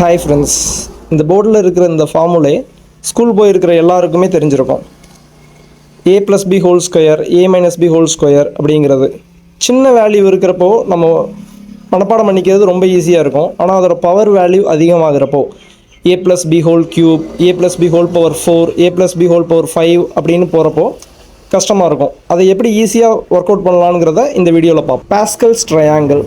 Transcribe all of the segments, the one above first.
Hi friends, இந்த போர்டில் இருக்கிற இந்த ஃபார்முலே ஸ்கூல் போயிருக்கிற எல்லாருக்குமே தெரிஞ்சிருக்கும். ஏ ப்ளஸ் பி ஹோல் ஸ்கொயர், ஏ மைனஸ் பி ஹோல் ஸ்கொயர் அப்படிங்கிறது சின்ன வேல்யூ இருக்கிறப்போ நம்ம மனப்பாடம் பண்ணிக்கிறது ரொம்ப ஈஸியாக இருக்கும். ஆனால் அதோட பவர் வேல்யூ அதிகமாகிறப்போ ஏ ப்ளஸ் பி ஹோல் க்யூப், ஏ ப்ளஸ் பி ஹோல் பவர் 4, ஏ ப்ளஸ் பி ஹோல் பவர் 5 அப்படின்னு போகிறப்போ கஷ்டமாக இருக்கும். அதை எப்படி ஈஸியாக ஒர்க் அவுட் பண்ணலாங்கிறத இந்த வீடியோவில் பார்ப்போம். பாஸ்கல்ஸ் ட்ரையாங்கிள்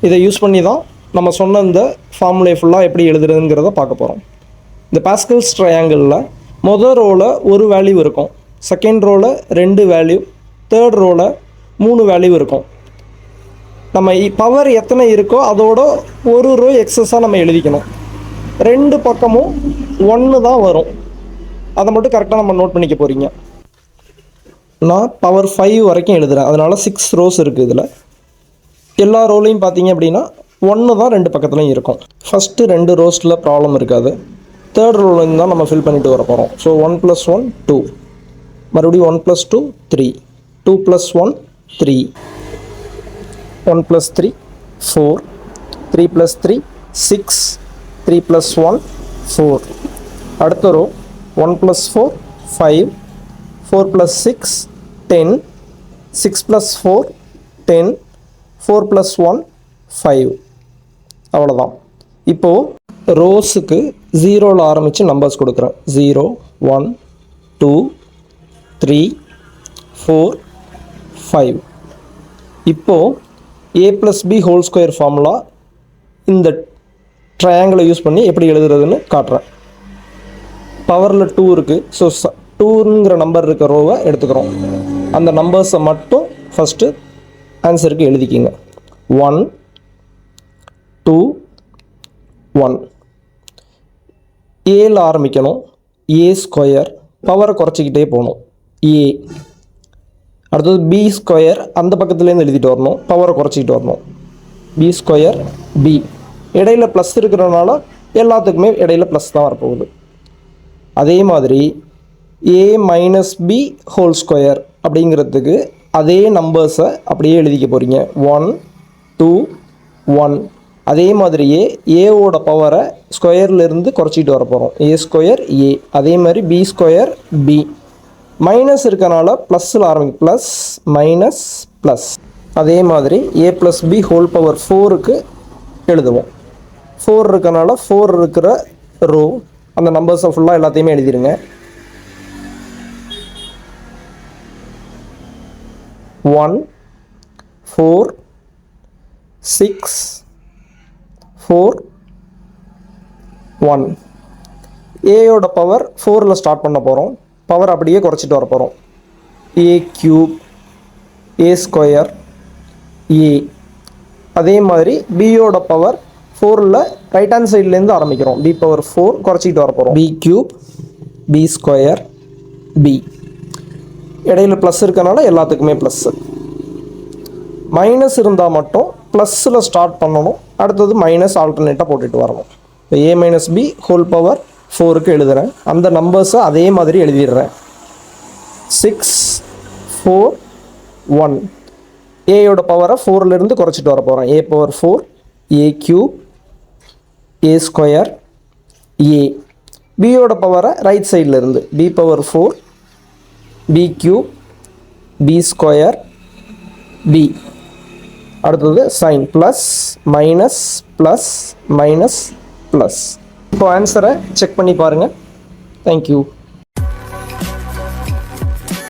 இதை யூஸ் பண்ணி தான் நம்ம சொன்ன இந்த ஃபார்முலே ஃபுல்லாக எப்படி எழுதுறதுங்கிறத பார்க்க போகிறோம். இந்த பாஸ்கல்ஸ் ட்ரையாங்கிளில் மொதல் ரோவில் ஒரு வேல்யூ இருக்கும், செகண்ட் ரோவில் 2 வேல்யூ, தேர்ட் ரோவில் 3 வேல்யூ இருக்கும். நம்ம பவர் எத்தனை இருக்கோ அதோட ஒரு ரோ எக்ஸஸாக நம்ம எழுதிக்கணும். 2 பக்கமும் 1 தான் வரும். அதை மட்டும் கரெக்டாக நம்ம நோட் பண்ணிக்க போகிறீங்க. நான் பவர் 5 வரைக்கும் எழுதுகிறேன், அதனால் 6 ரோஸ் இருக்குது. இதில் எல்லா ரோலையும் பார்த்தீங்க அப்படின்னா 1 தான் 2 பக்கத்துலையும் இருக்கும். ஃபஸ்ட்டு 2 ரோஸில் ப்ராப்ளம் இருக்காது. தேர்ட் ரோலையும் தான் நம்ம ஃபில் பண்ணிட்டு வர போகிறோம். ஸோ 1 + 1 2, மறுபடியும் 1 + 2 3, 2 + 1 3, 1 + 3 4, 3 + 3 6, 3 + 1 4. அடுத்த ரோ 1 + 4 5, 4 + 6 10, 6 + 4 10, 4 + 1 5. அவ்வளோதான். இப்போது ரோஸுக்கு 0ல் ஆரம்பித்து நம்பர்ஸ் கொடுக்குறேன். 0 1 2 3 4 5. இப்போது a plus b whole square formula இந்த ட்ரையாங்கிளை யூஸ் பண்ணி எப்படி எழுதுறதுன்னு காட்டுறேன். பவரில் 2 இருக்குது. ஸோ 2ங்கிற நம்பர் இருக்க ரோவை எடுத்துக்கிறோம். அந்த நம்பர்ஸை மட்டும் ஃபஸ்ட்டு ஆன்சருக்கு எழுதிக்கிங்க. 1 2 1. ஏல ஆரம்பிக்கணும். ஏ ஸ்கொயர், பவரை குறைச்சிக்கிட்டே போகணும். ஏ. அடுத்தது பி ஸ்கொயர், அந்த பக்கத்துலேருந்து எழுதிட்டு வரணும், பவரை குறைச்சிக்கிட்டு வரணும். B square B. இடையில ப்ளஸ் இருக்கிறனால எல்லாத்துக்குமே இடையில ப்ளஸ் தான் வரப்போகுது. அதே மாதிரி A minus B whole square அப்படிங்கிறதுக்கு அதே நம்பர்ஸை அப்படியே எழுதிக்க போகிறீங்க. 1 2 1. அதே மாதிரியே ஏவோட பவரை ஸ்கொயர்லேருந்து குறைச்சிட்டு வர போகிறோம். ஏ ஸ்கொயர் ஏ. அதே மாதிரி பி ஸ்கொயர் பி. மைனஸ் இருக்கனால ப்ளஸில் ஆரம்பிக்கும். Plus minus plus. அதே மாதிரி ஏ ப்ளஸ் பி ஹோல் பவர் 4க்கு எழுதுவோம். 4 இருக்கனால 4 இருக்கிற ரோ அந்த நம்பர்ஸை ஃபுல்லாக எல்லாத்தையுமே எழுதிடுங்க. 1 4 6 4 1. ஏயோட பவர் 4ல் ஸ்டார்ட் பண்ண போகிறோம். பவர் அப்படியே குறைச்சிட்டு வர போகிறோம். ஏ க்யூப், ஏ ஸ்கொயர் ஏ. அதே மாதிரி பியோட பவர் 4ல் ரைட் ஹேண்ட் சைட்லேருந்து ஆரம்பிக்கிறோம். பி பவர் 4 குறைச்சிக்கிட்டு வர போகிறோம். B cube, B square B. இடையில ப்ளஸ் இருக்கனால எல்லாத்துக்குமே ப்ளஸ்ஸு. மைனஸ் இருந்தால் மட்டும் ப்ளஸில் ஸ்டார்ட் பண்ணணும். அடுத்தது மைனஸ் ஆல்டர்னேட்டாக போட்டுட்டு வரணும். இப்போ ஏ மைனஸ் பி ஹோல் பவர் 4க்கு எழுதுகிறேன். அந்த நம்பர்ஸை அதே மாதிரி எழுதிடுறேன். 6 4 1. ஏயோட பவரை 4லேருந்து குறைச்சிட்டு வர போகிறேன். A power 4 a cube, a square a. பியோட பவரை ரைட் சைடில் இருந்து b power 4 b cube, B square b. அடுத்தது sign plus minus plus minus plus. இப்போ ஆன்சரை செக் பண்ணி பாருங்கள். தேங்க்யூ.